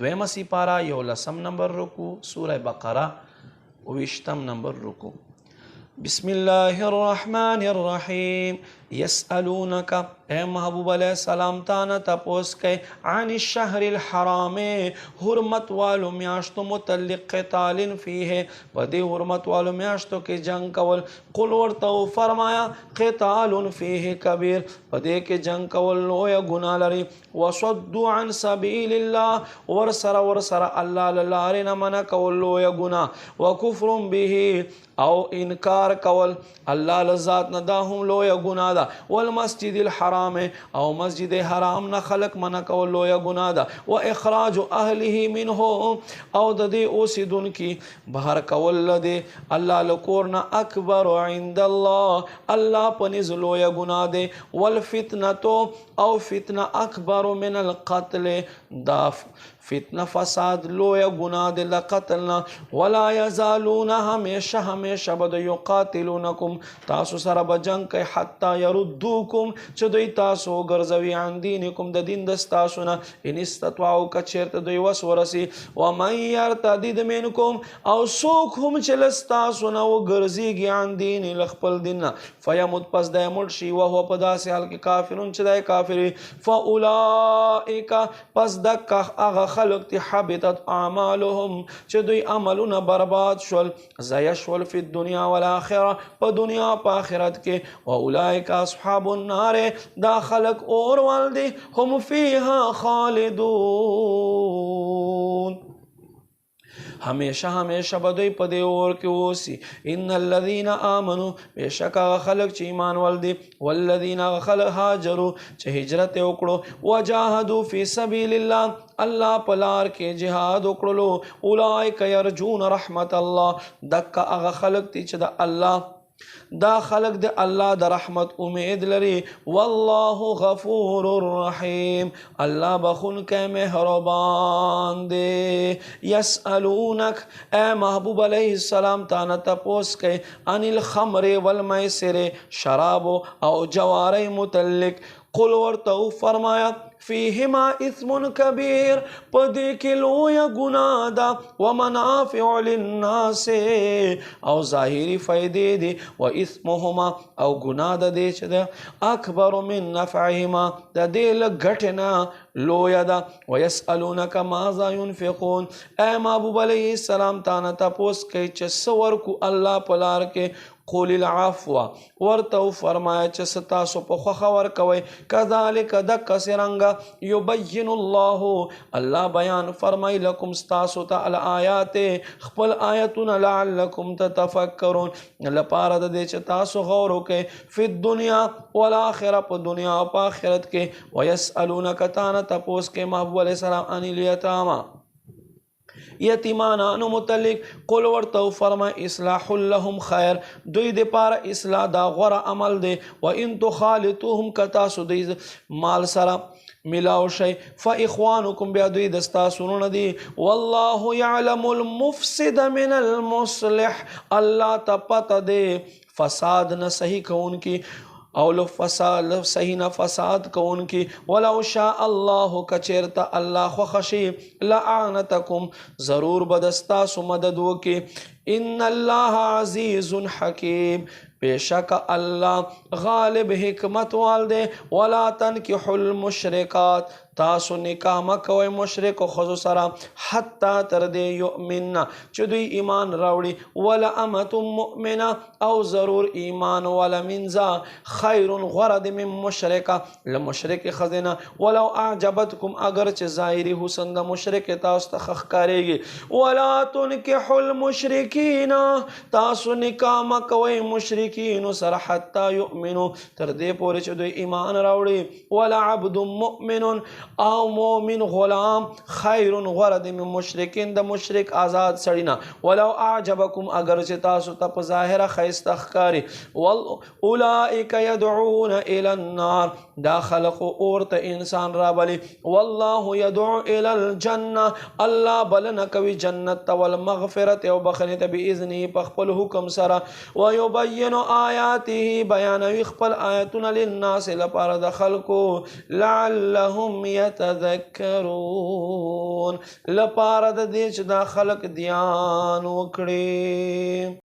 دویمه سپاره 11 نمبر رکو سوره بقره 20 نمبر رکو. بسم الله الرحمن الرحیم. یسألونک اے محبوب علیہ السلام تانا تپوس کے عن الشهر الحرام حرمت والو میاشتو متعلق قتال فیہ بدی حرمت والو میاشتو کے جنگ کول قل ورتو فرمایا قتال فیہ کبیر بدی کے جنگ کول لویا گناہ لری وصدو عن سبیل اللہ ورسر اللہ للارین من کول لویا گناہ وکفر به او انکار کول اللہ لذات نداهم لویا گناہ دا والمسجد الحرام او مسجد حرام نہ خلق منع کول لویا گناہ دا و اخراج اہلہ منہ او ددے اوسیدن کی باہر کول لدے اللہ لکورنا اکبر عند اللہ اللہ پنز لویا گناہ دے والفتنتو او فتنہ اکبر من القتل دا فتنہ فساد لویا گناہ دے لقتلنا ولا یزالون ہمیشہ بد یقاتلونکم تاسو سر بجنگ کے حتی یردوکم چدوی تاسو گرزوی عن دینکم دا دین دستاسونا ان استطواعو کچھرت دوی وسورسی ومن یرتدد منکم او سوک ہم چلستاسونا و گرزی گی عن دینی لخپل دیننا فیمت پس دے مرشی وہو پدا سیال کی کافرون چدائے کافری فاولائکا پس دکا اغا خلق تی حبتت اعمالهم چدوی عملون برباد شول زی شول فی الدنیا والآخرہ پا دنیا پا آخرت کے واولائک اصحاب النار دا خلق اور والدی ہم فیہا خالدون ہمیشہ بدوی پدے اور کے اوسی ان الذین آمنوا بے شکا خلق چی ایمان والدی والذین خلق ہاجروا چی ہجرت اکڑو وجاہدوا فی سبیل اللہ اللہ پلار کے جہاد اکڑلو اولائک یرجون رحمت اللہ دکا اغا خلق تی چدا اللہ دا خلق دے اللہ دا رحمت امید لری واللہ غفور الرحیم اللہ بخون کے مہربان دے یسألونک اے محبوب علیہ السلام تانا تپوس کے عن الخمر والمیسر شراب او جوار متعلق قل ورتو فرمایا فیہما اثم کبیر پدے کے لویا گناہ دا ومنافع للناس او ظاہری فائدے دے و اثمہما او گناہ دا دے چدا اکبر من نفعہما دا دے لگٹنا لویا دا ویسألونک ماذا ينفقون اے محبوب علیہ السلام تانا تپوس کے چسور کو اللہ پلار کے قول العفو ورتو فرمایا چستاسو پخوخور کوئی کذالک دک سرنگا یبین اللہ اللہ بیان فرمائی لکم ستاسو تا الآیات خپل آیتون لعلکم تتفکرون لپارد دے چتاسو غورو کے فی الدنیا والآخرہ پا دنیا پا آخرت کے ویسألونک تانا تپوس کے محبوب علیہ السلام انی لیتاما یتیمانانو متعلق قل ورتو فرمائی اصلاح لهم خیر دوی دے پارا اصلاح دا غور عمل دے و ان تخالطوهم کتاسو دی مال سرا ملاو شئی فاخوانکم بیا دوی دستا سنون دی واللہ یعلم المفسد من المصلح اللہ تا پتا دے فساد نہ صحیح کون کی اولو فساد صحیح نہ فساد کو ان کی ولو شاء اللہ کچیرتا اللہ خخشی لعنتکم ضرور بدستا سمددو کی ان اللہ عزیز حکیم بے شک اللہ غالب حکمت والدے ولا تنکح المشرکات تاسو نکاح مکوی مشرک و خضو سرا حتی تردے یؤمننا چدوی ایمان راوڑی ولا امت مؤمنہ او ضرور ایمان ولا منزا خیر غرد من مشرکہ لمشرک خزنہ ولو اعجبتکم اگرچہ ظاہری حسن دا مشرک تاسو تخخ کرے گی ولا تنکح المشرکین تاسو نکاح مکوی مشرکین سر حتی یؤمنو تردے پورے چدوی ایمان راوڑی ولا عبد مؤمن او مومن غلام خیر غرد من مشرکین دا مشرک آزاد سڑینا ولو اعجبکم اگر چتاسو تپ ظاہر خیست اخکاری اولائک یدعون الى النار دا خلق اورت انسان را بلی واللہ یدعو الى الجنہ اللہ بلنکوی جنت والمغفرت او بخنیت بإذنی پخپل حکم سرا ویبین آیاته بیانوی خپل آیتنا للناس لپارد خلقو لعلهم يتذكرون لپاره د دې چې دا خلق دیان وکړي